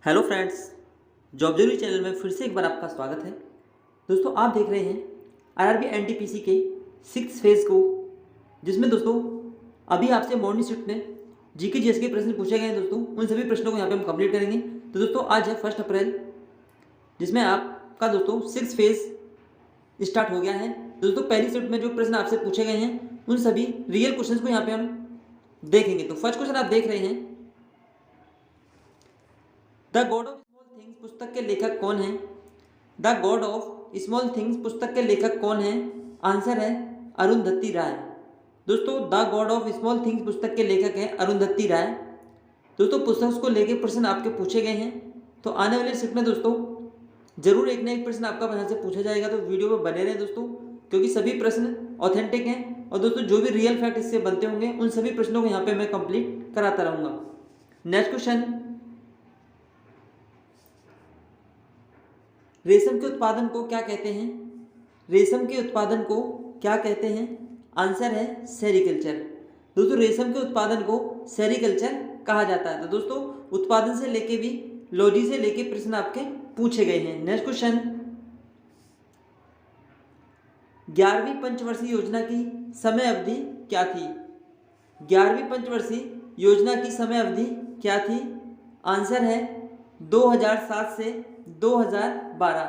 Hello friends, job जरूरी channel में फिर से एक बार आपका स्वागत है। दोस्तों आप देख रहे हैं आरआरबी एनटीपीसी के 6th फेज़ को, जिसमें दोस्तों अभी आपसे मॉर्निंग शिफ्ट में जीके जीएस के प्रश्न पूछे गए हैं। दोस्तों उन सभी प्रश्नों को यहाँ पे हम कंप्लीट करेंगे। तो दोस्तों आज है 1 अप्रैल, जिसमें आपका दोस्तों 6th फेज़ स्टार्ट हो गया है। दोस्तों पहली शिफ्ट में जो प्रश्न आपसे पूछे गए हैं उन सभी रियल क्वेश्चन को यहाँ पे हम देखेंगे। तो फर्स्ट क्वेश्चन आप देख रहे हैं, the God of small things पुस्तक के लेखक कौन है? The God of small things पुस्तक के लेखक कौन है? आंसर है अरुंधति राय। दोस्तों the God of small things पुस्तक के लेखक है अरुंधति राय। दोस्तों पुस्तक को लेके प्रश्न आपके पूछे गए हैं, तो आने वाले शिफ्ट में दोस्तों जरूर एक ना एक प्रश्न आपका यहाँ से पूछा जाएगा। तो वीडियो में बने रहें दोस्तों, क्योंकि सभी प्रश्न ऑथेंटिक हैं और दोस्तों जो भी रियल फैक्ट इससे बनते होंगे उन सभी प्रश्नों को यहाँ पे मैं कंप्लीट कराता रहूँगा। नेक्स्ट क्वेश्चन, रेशम के उत्पादन को क्या कहते हैं? रेशम के उत्पादन को क्या कहते हैं? आंसर है सेरीकल्चर। दोस्तों रेशम के उत्पादन को सेरीकल्चर कहा जाता है। तो दोस्तों उत्पादन से लेके भी लॉजी से लेके प्रश्न आपके पूछे गए हैं। नेक्स्ट क्वेश्चन, 11वीं पंचवर्षीय योजना की समय अवधि क्या थी? 11वीं पंचवर्षीय योजना की समय अवधि क्या थी? आंसर है 2007 से 2012।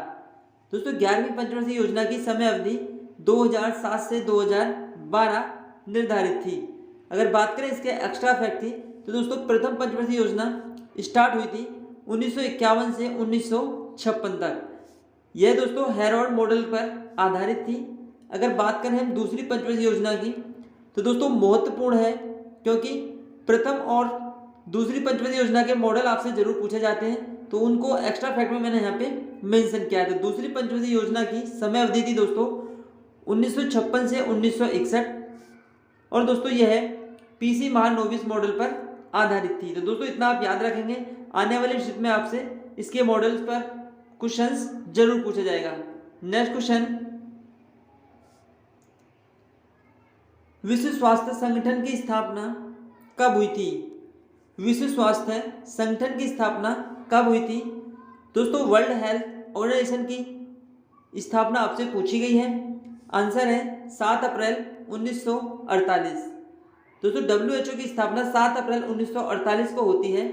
दोस्तों 11वीं पंचवर्षीय योजना की समय अवधि 2007 से 2012 निर्धारित थी। अगर बात करें इसके एक्स्ट्रा फैक्ट थी, तो दोस्तों प्रथम पंचवर्षीय योजना स्टार्ट हुई थी 1951 से 1956 तक। यह दोस्तों हेरोल्ड मॉडल पर आधारित थी। अगर बात करें हम दूसरी पंचवर्षीय योजना की, तो दोस्तों महत्वपूर्ण है, क्योंकि प्रथम और दूसरी पंचवर्षीय योजना के मॉडल आपसे जरूर पूछे जाते हैं, तो उनको एक्स्ट्रा फैक्ट में मैंने यहाँ पे मेंशन किया है। तो दूसरी पंचवर्षीय योजना की समय अवधि थी दोस्तों 1956 से 1961, और दोस्तों यह पीसी महालनोबिस मॉडल पर आधारित थी। तो दोस्तों इतना आप याद रखेंगे, आने वाले शिफ्ट में आपसे इसके मॉडल्स पर क्वेश्चंस जरूर पूछा जाएगा। नेक्स्ट क्वेश्चन, विश्व स्वास्थ्य संगठन की स्थापना कब हुई थी? विश्व स्वास्थ्य संगठन की स्थापना कब हुई थी? दोस्तों वर्ल्ड हेल्थ ऑर्गेनाइजेशन की स्थापना आपसे पूछी गई है। आंसर है 7 अप्रैल 1948। दोस्तों WHO की स्थापना 7 अप्रैल 1948 को होती है।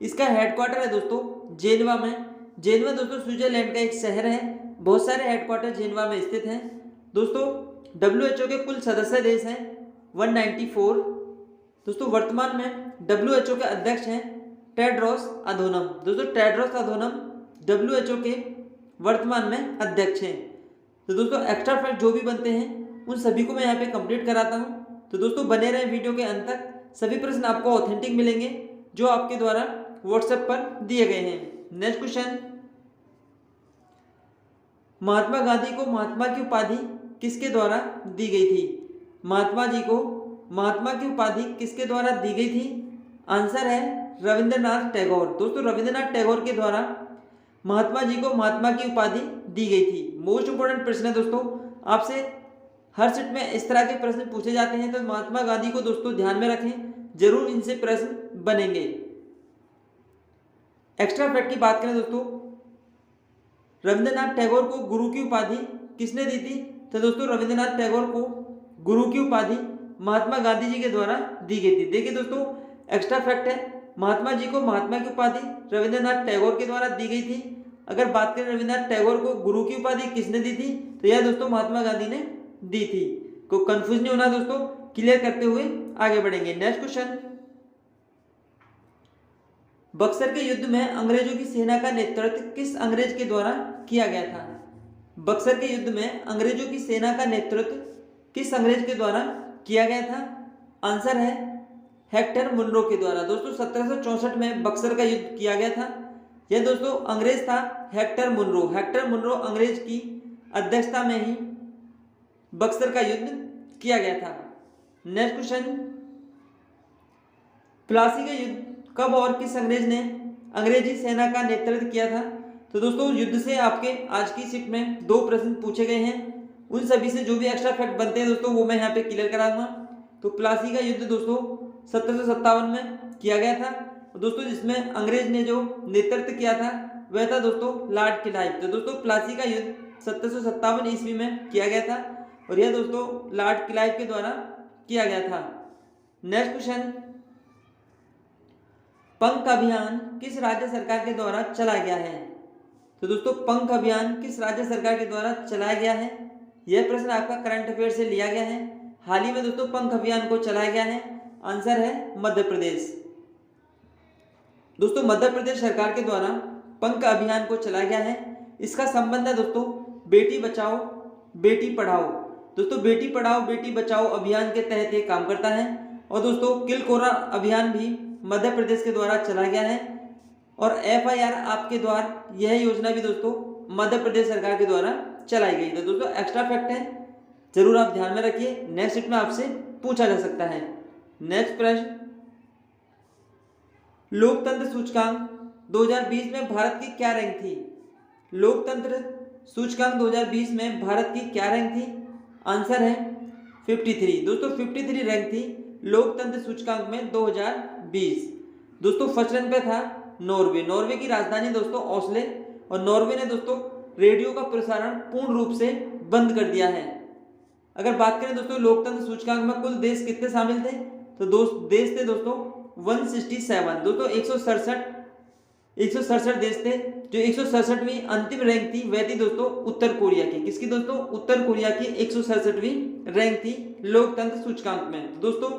इसका हेडक्वार्टर है दोस्तों जेनेवा में। जेनेवा दोस्तों स्विट्जरलैंड का एक शहर है। बहुत सारे हेडक्वार्टर जेनेवा में स्थित हैं। दोस्तों WHO के कुल सदस्य देश हैं 194। दोस्तों वर्तमान में WHO के अध्यक्ष हैं टेड्रोस अधोनम। दोस्तों टेड्रोस अधोनम WHO के वर्तमान में अध्यक्ष हैं। तो दोस्तों एक्स्ट्रा फैक्ट जो भी बनते हैं उन सभी को मैं यहाँ पे कंप्लीट कराता हूँ। तो दोस्तों बने रहे वीडियो के अंत तक, सभी प्रश्न आपको ऑथेंटिक मिलेंगे जो आपके द्वारा व्हाट्सएप पर दिए गए हैं। नेक्स्ट क्वेश्चन, महात्मा गांधी को महात्मा की उपाधि किसके द्वारा दी गई थी? महात्मा जी को महात्मा की उपाधि किसके द्वारा दी गई थी? आंसर है रविंद्रनाथ टैगोर। दोस्तों रविंद्रनाथ टैगोर के द्वारा महात्मा जी को महात्मा की उपाधि दी गई थी। मोस्ट इंपोर्टेंट प्रश्न है दोस्तों, आपसे हर शिफ्ट में इस तरह के प्रश्न पूछे जाते हैं, तो महात्मा गांधी को दोस्तों ध्यान में रखें, जरूर इनसे प्रश्न बनेंगे। एक्स्ट्रा फैक्ट की बात करें दोस्तों, रविंद्रनाथ टैगोर को गुरु की उपाधि किसने दी थी? तो दोस्तों रविंद्रनाथ टैगोर को गुरु की उपाधि महात्मा गांधी जी के द्वारा दी गई थी। देखिए दोस्तों एक्स्ट्रा फैक्ट है, महात्मा जी को महात्मा की उपाधि रविंद्रनाथ टैगोर के द्वारा दी गई थी। अगर बात करें रविंद्रनाथ टैगोर को गुरु की उपाधि किसने दी थी, तो यह दोस्तों महात्मा गांधी ने दी थी। को कंफ्यूज नहीं होना दोस्तों, क्लियर करते हुए आगे बढ़ेंगे। नेक्स्ट क्वेश्चन, बक्सर के युद्ध में अंग्रेजों की सेना का नेतृत्व किस अंग्रेज के द्वारा किया गया था? बक्सर के युद्ध में अंग्रेजों की सेना का नेतृत्व किस अंग्रेज के द्वारा किया गया था? आंसर है हेक्टर मुनरो के द्वारा। दोस्तों 1764 में बक्सर का युद्ध किया गया था। यह दोस्तों अंग्रेज था हेक्टर मुनरो। हेक्टर मुनरो अंग्रेज की अध्यक्षता में ही बक्सर का युद्ध किया गया था। नेक्स्ट क्वेश्चन, प्लासी का युद्ध कब और किस अंग्रेज ने अंग्रेजी सेना का नेतृत्व किया था? तो दोस्तों युद्ध से आपके आज की शिफ्ट में 2 प्रश्न पूछे गए हैं। उन सभी से जो भी एक्स्ट्रा फैक्ट बनते हैं दोस्तों वो मैं यहाँ पे क्लियर कराऊंगा। तो प्लासी का युद्ध दोस्तों 1757 में किया गया था। दोस्तों जिसमें अंग्रेज ने जो नेतृत्व किया था वह था दोस्तों लॉर्ड क्लाइव। तो दोस्तों प्लासी का युद्ध 1757 ईस्वी में किया गया था और यह दोस्तों लॉर्ड क्लाइव के द्वारा किया गया था। नेक्स्ट क्वेश्चन, पंख अभियान किस राज्य सरकार के द्वारा चलाया गया है? तो दोस्तों पंख अभियान किस राज्य सरकार के द्वारा चलाया गया है? यह प्रश्न आपका करंट अफेयर से लिया गया है। हाल ही में दोस्तों पंख अभियान को चलाया गया है। आंसर है मध्य प्रदेश। दोस्तों मध्य प्रदेश सरकार के द्वारा पंख अभियान को चलाया गया है। इसका संबंध है दोस्तों बेटी बचाओ बेटी पढ़ाओ। दोस्तों बेटी पढ़ाओ बेटी बचाओ अभियान के तहत ये काम करता है। और दोस्तों किल कोरा अभियान भी मध्य प्रदेश के द्वारा चलाया गया है। और FIR आपके द्वार यह योजना भी दोस्तों मध्य प्रदेश सरकार के द्वारा चलाई गई। तो दोस्तों एक्स्ट्रा फैक्ट है, जरूर आप ध्यान में रखिए, नेक्स्ट शीट में आपसे पूछा जा सकता है। नेक्स्ट प्रश्न, लोकतंत्र सूचकांक 2020 में भारत की क्या रैंक थी? लोकतंत्र सूचकांक 2020 में भारत की क्या रैंक थी? आंसर है 53। दोस्तों 53 रैंक थी लोकतंत्र सूचकांक में 2020। दोस्तों फर्स्ट रैंक पे था नॉर्वे। नॉर्वे की राजधानी दोस्तों ओस्लो, और नॉर्वे ने दोस्तों रेडियो का प्रसारण पूर्ण रूप से बंद कर दिया है। अगर बात करें दोस्तों लोकतंत्र सूचकांक में कुल देश कितने शामिल थे, तो देश थे दोस्तों 167। दोस्तों 167 देश थे। जो 167वीं अंतिम रैंक थी वह थी दोस्तों उत्तर कोरिया की। किसकी दोस्तों? उत्तर कोरिया की 167वीं रैंक थी लोकतंत्र सूचकांक में। तो दोस्तों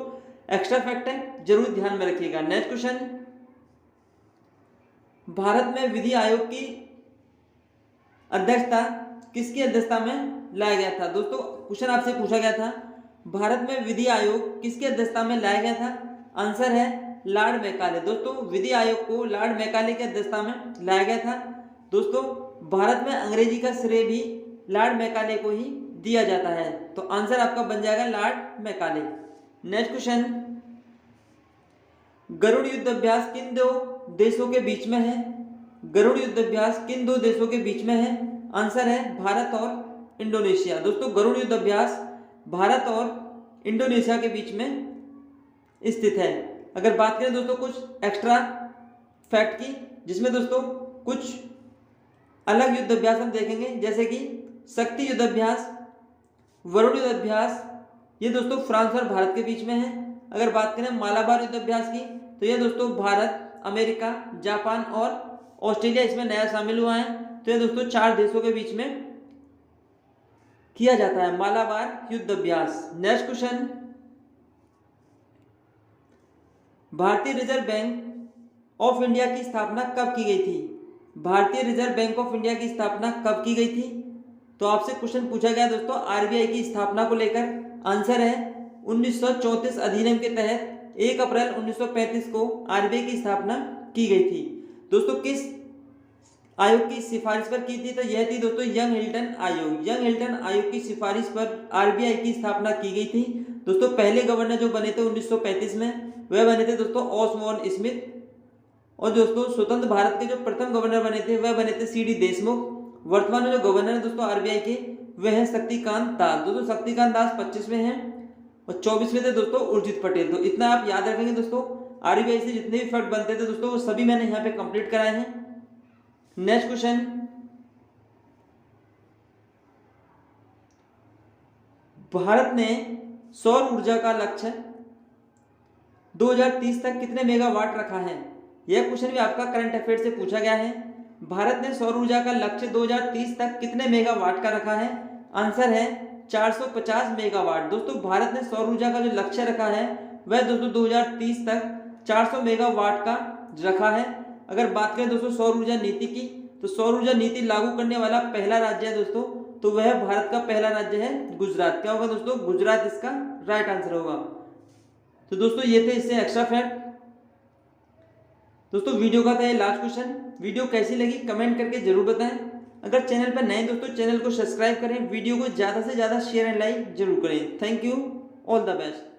एक्स्ट्रा फैक्ट है, जरूर ध्यान में रखिएगा। नेक्स्ट क्वेश्चन, भारत में विधि आयोग की अध्यक्षता किसकी अध्यक्षता में लाया गया था? दोस्तों क्वेश्चन आपसे पूछा गया था भारत में विधि आयोग किसकी अध्यक्षता में लाया गया था? आंसर है लॉर्ड मैकाले। दोस्तों विधि आयोग को लॉर्ड मैकाले की अध्यक्षता में लाया गया था। दोस्तों भारत में अंग्रेजी का श्रेय भी लॉर्ड मैकाले को ही दिया जाता है। तो आंसर आपका बन जाएगा lord Macaulay. Next question, Garuda युद्ध अभ्यास किन दो देशों के बीच में है? गरुड़ युद्ध अभ्यास किन दो देशों के बीच में है? आंसर है भारत और इंडोनेशिया। दोस्तों गरुड़ युद्ध अभ्यास भारत और इंडोनेशिया के बीच में स्थित है। अगर बात करें दोस्तों कुछ एक्स्ट्रा फैक्ट की, जिसमें दोस्तों कुछ अलग युद्ध अभ्यास हम देखेंगे, जैसे कि शक्ति युद्ध अभ्यास, वरुण युद्ध अभ्यास, ये दोस्तों फ्रांस और भारत के बीच में है। अगर बात करें मालाबार युद्ध अभ्यास की, तो ये दोस्तों भारत, अमेरिका, जापान और ऑस्ट्रेलिया इसमें नया शामिल हुआ है। तो ये दोस्तों 4 देशों के बीच में किया जाता है मालाबार युद्ध अभ्यास। नेक्स्ट क्वेश्चन, भारतीय रिजर्व बैंक ऑफ इंडिया की स्थापना कब की गई थी? भारतीय रिजर्व बैंक ऑफ इंडिया की स्थापना कब की गई थी? तो आपसे क्वेश्चन पूछा गया दोस्तों RBI की स्थापना को लेकर। आंसर है 1934 अधिनियम के तहत 1 अप्रैल 1935 को RBI की स्थापना की गई थी। दोस्तों किस आयोग की सिफारिश पर की थी? तो यह थी दोस्तों यंग हिल्टन आयोग। यंग हिल्टन आयोग की सिफारिश पर RBI की स्थापना की गई थी। दोस्तों पहले गवर्नर जो बने थे 1935 में, वह बने थे दोस्तों ऑसमोन स्मिथ। और दोस्तों स्वतंत्र भारत के जो प्रथम गवर्नर बने थे वह बने थे CD देशमुख। वर्तमान में जो गवर्नर है दोस्तों RBI के वह है शक्तिकांत दास। दोस्तों शक्तिकांत दास 25वें हैं और 24वें थे दोस्तों उर्जित पटेल। तो इतना आप याद रखेंगे दोस्तों। RBI से जितने भी फैक्ट बनते थे दोस्तों वो सभी मैंने यहाँ पे कंप्लीट कराए हैं। नेक्स्ट क्वेश्चन, भारत ने सौर ऊर्जा का लक्ष्य 2030 तक कितने मेगावाट रखा है? यह क्वेश्चन भी आपका करंट अफेयर से पूछा गया है। भारत ने सौर ऊर्जा का लक्ष्य 2030 तक कितने मेगावाट का रखा है? आंसर है 450 मेगावाट। दोस्तों भारत ने सौर ऊर्जा का जो लक्ष्य रखा है वह दोस्तों 2030 तक 400 मेगावाट का रखा है। अगर बात करें दोस्तों सौर ऊर्जा नीति की, तो सौर ऊर्जा नीति लागू करने वाला पहला राज्य है दोस्तों, तो वह भारत का पहला राज्य है गुजरात। क्या होगा दोस्तों? गुजरात इसका राइट आंसर होगा। तो दोस्तों ये थे इससे एक्स्ट्रा फैक्ट। दोस्तों वीडियो का था ये लास्ट क्वेश्चन। वीडियो कैसी लगी कमेंट करके जरूर बताएं। अगर चैनल पर नए दोस्तों चैनल को सब्सक्राइब करें, वीडियो को ज़्यादा से ज़्यादा शेयर एंड लाइक जरूर करें। Thank you, all the best.